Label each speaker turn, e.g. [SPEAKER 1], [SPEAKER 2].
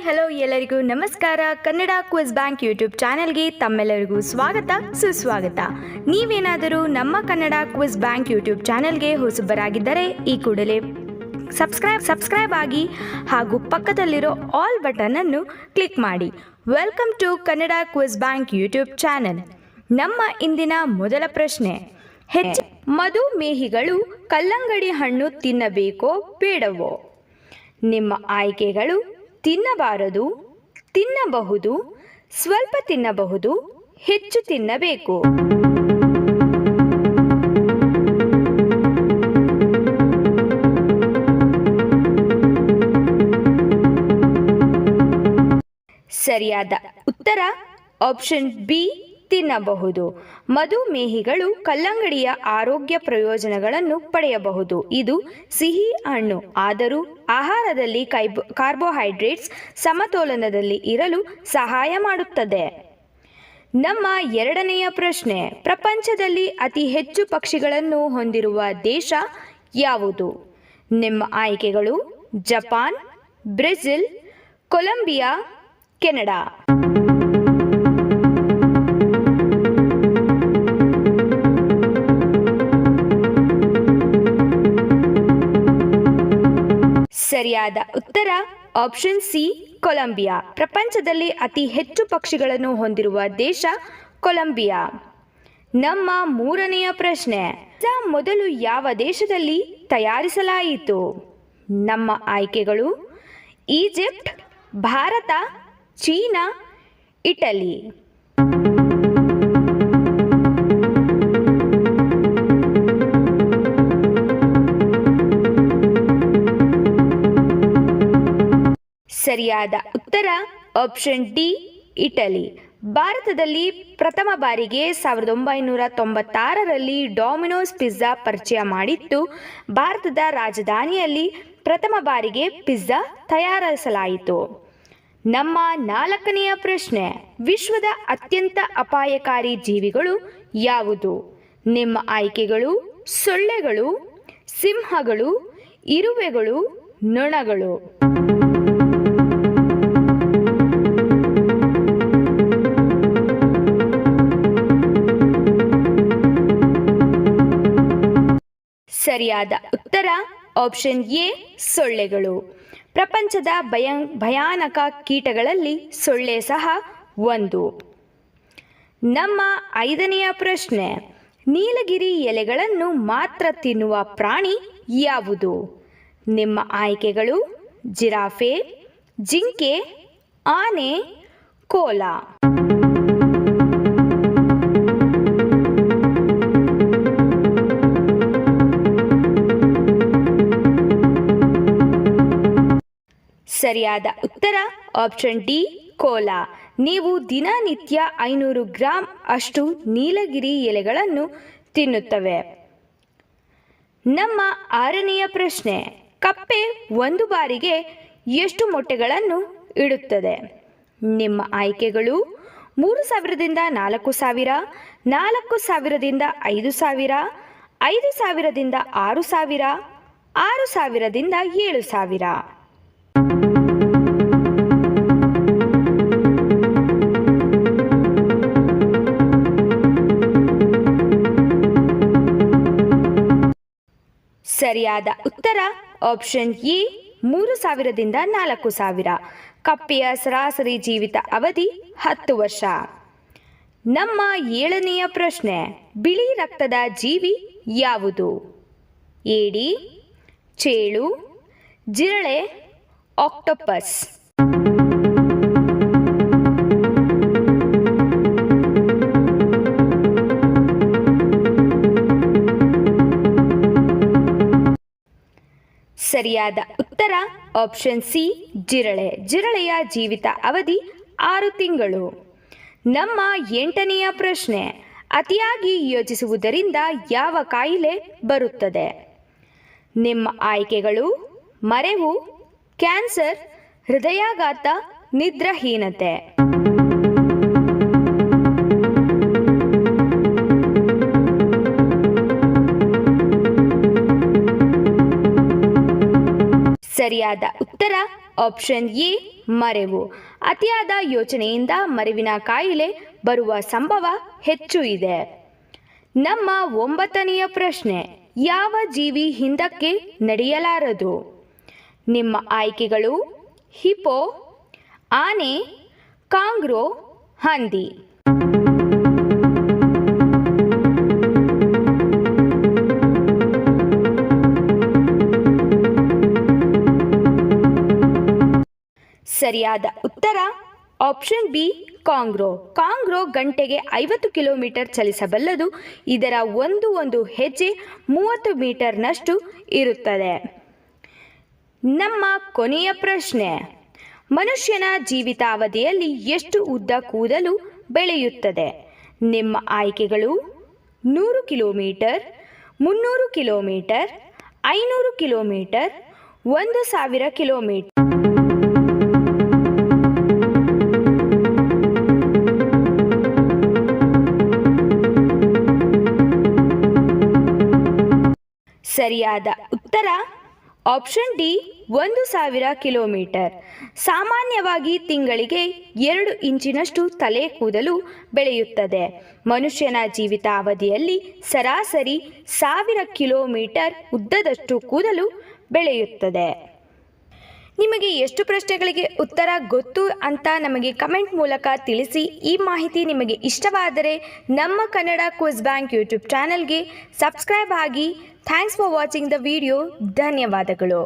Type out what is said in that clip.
[SPEAKER 1] Hello ಎಲ್ಲರಿಗೂ ನಮಸ್ಕಾರ. Kannada quiz bank YouTube ಚಾನೆಲ್ಗೆ ತಮ್ಮೆಲ್ಲರಿಗೂ ಸ್ವಾಗತ ಸುಸ್ವಾಗತ. ನೀವೇನಾದರೂ ನಮ್ಮ ಕನ್ನಡ ಕ್ವಿಜ್ ಬ್ಯಾಂಕ್ ಯೂಟ್ಯೂಬ್ ಚಾನೆಲ್ಗೆ ಹೊಸಬರಾಗಿದ್ದರೆ ಈ ಕೂಡಲೇ ಸಬ್ಸ್ಕ್ರೈಬ್ ಆಗಿ ಹಾಗೂ ಪಕ್ಕದಲ್ಲಿರೋ ಆಲ್ ಬಟನ್ ಅನ್ನು ಕ್ಲಿಕ್ ಮಾಡಿ. Welcome to Kannada quiz bank YouTube channel. ನಮ್ಮ ಇಂದಿನ ಮೊದಲ ಪ್ರಶ್ನೆ, ಮಧುಮೇಹಿಗಳು ಕಲ್ಲಂಗಡಿ ಹಣ್ಣು ತಿನ್ನಬೇಕೋ ಬೇಡವೋ? ನಿಮ್ಮ ಆಯ್ಕೆಗಳು: ತಿನ್ನಬಾರದು, ತಿನ್ನಬಹುದು, ಸ್ವಲ್ಪ ತಿನ್ನಬಹುದು, ಹೆಚ್ಚು ತಿನ್ನಬೇಕು. ಸರಿಯಾದ ಉತ್ತರ ಆಪ್ಷನ್ ಬಿ, ತಿನ್ನಬಹುದು. ಮಧುಮೇಹಿಗಳು ಕಲ್ಲಂಗಡಿಯ ಆರೋಗ್ಯ ಪ್ರಯೋಜನಗಳನ್ನು ಪಡೆಯಬಹುದು. ಇದು ಸಿಹಿ ಹಣ್ಣು ಆದರೂ ಆಹಾರದಲ್ಲಿ ಕಾರ್ಬೋಹೈಡ್ರೇಟ್ಸ್ ಸಮತೋಲನದಲ್ಲಿ ಇರಲು ಸಹಾಯ ಮಾಡುತ್ತದೆ. ನಮ್ಮ ಎರಡನೆಯ ಪ್ರಶ್ನೆ, ಪ್ರಪಂಚದಲ್ಲಿ ಅತಿ ಹೆಚ್ಚು ಪಕ್ಷಿಗಳನ್ನು ಹೊಂದಿರುವ ದೇಶ ಯಾವುದು? ನಿಮ್ಮ ಆಯ್ಕೆಗಳು: ಜಪಾನ್, ಬ್ರೆಜಿಲ್, ಕೊಲಂಬಿಯಾ, ಕೆನಡಾ. ಸರಿಯಾದ ಉತ್ತರ ಆಪ್ಷನ್ ಸಿ, ಕೊಲಂಬಿಯಾ. ಪ್ರಪಂಚದಲ್ಲಿ ಅತಿ ಹೆಚ್ಚು ಪಕ್ಷಿಗಳನ್ನು ಹೊಂದಿರುವ ದೇಶ ಕೊಲಂಬಿಯಾ. ನಮ್ಮ ಮೂರನೆಯ ಪ್ರಶ್ನೆ, ಮೊದಲು ಯಾವ ದೇಶದಲ್ಲಿ ತಯಾರಿಸಲಾಯಿತು? ನಮ್ಮ ಆಯ್ಕೆಗಳು: ಈಜಿಪ್ಟ್, ಭಾರತ, ಚೀನಾ, ಇಟಲಿ. ಸರಿಯಾದ ಉತ್ತರ ಆಪ್ಷನ್ ಡಿ, ಇಟಲಿ. ಭಾರತದಲ್ಲಿ ಪ್ರಥಮ ಬಾರಿಗೆ 1996ರಲ್ಲಿ ಡೊಮಿನೋಸ್ ಪಿಜ್ಜಾ ಪರಿಚಯ ಮಾಡಿತ್ತು. ಭಾರತದ ರಾಜಧಾನಿಯಲ್ಲಿ ಪ್ರಥಮ ಬಾರಿಗೆ ಪಿಜ್ಜಾ ತಯಾರಿಸಲಾಯಿತು. ನಮ್ಮ ನಾಲ್ಕನೆಯ ಪ್ರಶ್ನೆ, ವಿಶ್ವದ ಅತ್ಯಂತ ಅಪಾಯಕಾರಿ ಜೀವಿಗಳು ಯಾವುದು? ನಿಮ್ಮ ಆಯ್ಕೆಗಳು: ಸೊಳ್ಳೆಗಳು, ಸಿಂಹಗಳು, ಇರುವೆಗಳು, ನೊಣಗಳು. ಸರಿಯಾದ ಉತ್ತರ ಆಪ್ಷನ್ ಎ, ಸೊಳ್ಳೆಗಳು. ಪ್ರಪಂಚದ ಭಯಾನಕ ಕೀಟಗಳಲ್ಲಿ ಸೊಳ್ಳೆ ಸಹ ಒಂದು. ನಮ್ಮ ಐದನೆಯ ಪ್ರಶ್ನೆ, ನೀಲಗಿರಿ ಎಲೆಗಳನ್ನು ಮಾತ್ರ ತಿನ್ನುವ ಪ್ರಾಣಿ ಯಾವುದು? ನಿಮ್ಮ ಆಯ್ಕೆಗಳು: ಜಿರಾಫೆ, ಜಿಂಕೆ, ಆನೆ, ಕೋಲ. ಸರಿಯಾದ ಉತ್ತರ ಆಪ್ಷನ್ ಡಿ, ಕೋಲ. ನೀವು ದಿನನಿತ್ಯ 500 ಗ್ರಾಂ ಅಷ್ಟು ನೀಲಗಿರಿ ಎಲೆಗಳನ್ನು ತಿನ್ನುತ್ತವೆ. ನಮ್ಮ ಆರನೆಯ ಪ್ರಶ್ನೆ, ಕಪ್ಪೆ ಒಂದು ಬಾರಿಗೆ ಎಷ್ಟು ಮೊಟ್ಟೆಗಳನ್ನು ಇಡುತ್ತದೆ? ನಿಮ್ಮ ಆಯ್ಕೆಗಳು: 3000ದಿಂದ 4000, 4000ದಿಂದ 5000, 5000ದಿಂದ 6000, 6000ದಿಂದ 7000. ಸರಿಯಾದ ಉತ್ತರ ಆಪ್ಷನ್ ಎ, 3000ದಿಂದ 4000. ಕಪ್ಪೆಯ ಸರಾಸರಿ ಜೀವಿತ ಅವಧಿ 10 ವರ್ಷ. ನಮ್ಮ ಏಳನೆಯ ಪ್ರಶ್ನೆ, ಬಿಳಿ ರಕ್ತದ ಜೀವಿ ಯಾವುದು? ಏಡಿ, ಚೇಳು, ಜಿರಳೆ, ಆಕ್ಟೋಪಸ್. ಸರಿಯಾದ ಉತ್ತರ ಆಪ್ಷನ್ ಸಿ, ಜಿರಳೆ. ಜಿರಳೆಯ ಜೀವಿತ ಅವಧಿ 6 ತಿಂಗಳು. ನಮ್ಮ ಎಂಟನೆಯ ಪ್ರಶ್ನೆ, ಅತಿಯಾಗಿ ಯೋಚಿಸುವುದರಿಂದ ಯಾವ ಕಾಯಿಲೆ ಬರುತ್ತದೆ? ನಿಮ್ಮ ಆಯ್ಕೆಗಳು: ಮರೆವು, ಕ್ಯಾನ್ಸರ್, ಹೃದಯಾಘಾತ, ನಿದ್ರಾಹೀನತೆ. ಸರಿಯಾದ ಉತ್ತರ ಆಪ್ಷನ್ ಎ ಮರೆವು. ಅತಿಯಾದ ಯೋಚನೆಯಿಂದ ಮರೆವಿನ ಕಾಯಿಲೆ ಬರುವ ಸಂಭವ ಹೆಚ್ಚು ಇದೆ. ನಮ್ಮ 9ನೆಯ ಪ್ರಶ್ನೆ, ಯಾವ ಜೀವಿ ಹಿಂದಕ್ಕೆ ನಡೆಯಲಾರದು? ನಿಮ್ಮ ಆಯ್ಕೆಗಳು ಹಿಪೋ, ಆನೆ, ಕಾಂಗ್ರೋ, ಹಂದಿ. ಸರಿಯಾದ ಉತ್ತರ ಆಪ್ಷನ್ ಬಿ ಕಾಂಗ್ರೋ. ಕಾಂಗ್ರೋ ಗಂಟೆಗೆ 50 ಕಿಲೋಮೀಟರ್ ಚಲಿಸಬಲ್ಲದು. ಇದರ ಒಂದು ಹೆಜ್ಜೆ 30 ಮೀಟರ್ನಷ್ಟು ಇರುತ್ತದೆ. ನಮ್ಮ ಕೊನೆಯ ಪ್ರಶ್ನೆ, ಮನುಷ್ಯನ ಜೀವಿತಾವಧಿಯಲ್ಲಿ ಎಷ್ಟು ಉದ್ದ ಕೂದಲು ಬೆಳೆಯುತ್ತದೆ? ನಿಮ್ಮ ಆಯ್ಕೆಗಳು 100 ಕಿಲೋಮೀಟರ್, 300 ಕಿಲೋಮೀಟರ್, 500 ಕಿಲೋಮೀಟರ್, 1000 ಕಿಲೋಮೀಟರ್. ಸರಿಯಾದ ಉತ್ತರ ಆಪ್ಷನ್ ಡಿ 1000 ಕಿಲೋಮೀಟರ್. ಸಾಮಾನ್ಯವಾಗಿ ತಿಂಗಳಿಗೆ 2 ಇಂಚಿನಷ್ಟು ತಲೆ ಕೂದಲು ಬೆಳೆಯುತ್ತದೆ. ಮನುಷ್ಯನ ಜೀವಿತಾವಧಿಯಲ್ಲಿ ಸರಾಸರಿ 1000 ಕಿಲೋಮೀಟರ್ ಉದ್ದದಷ್ಟು ಕೂದಲು ಬೆಳೆಯುತ್ತದೆ. ನಿಮಗೆ ಎಷ್ಟು ಪ್ರಶ್ನೆಗಳಿಗೆ ಉತ್ತರ ಗೊತ್ತು ಅಂತ ನಮಗೆ ಕಮೆಂಟ್ ಮೂಲಕ ತಿಳಿಸಿ. ಈ ಮಾಹಿತಿ ನಿಮಗೆ ಇಷ್ಟವಾದರೆ ನಮ್ಮ ಕನ್ನಡ ಕ್ವಿಜ್ ಬ್ಯಾಂಕ್ ಯೂಟ್ಯೂಬ್ ಚಾನಲ್ಗೆ ಸಬ್ಸ್ಕ್ರೈಬ್ ಆಗಿ. Thanks for watching the video. ಧನ್ಯವಾದಗಳು.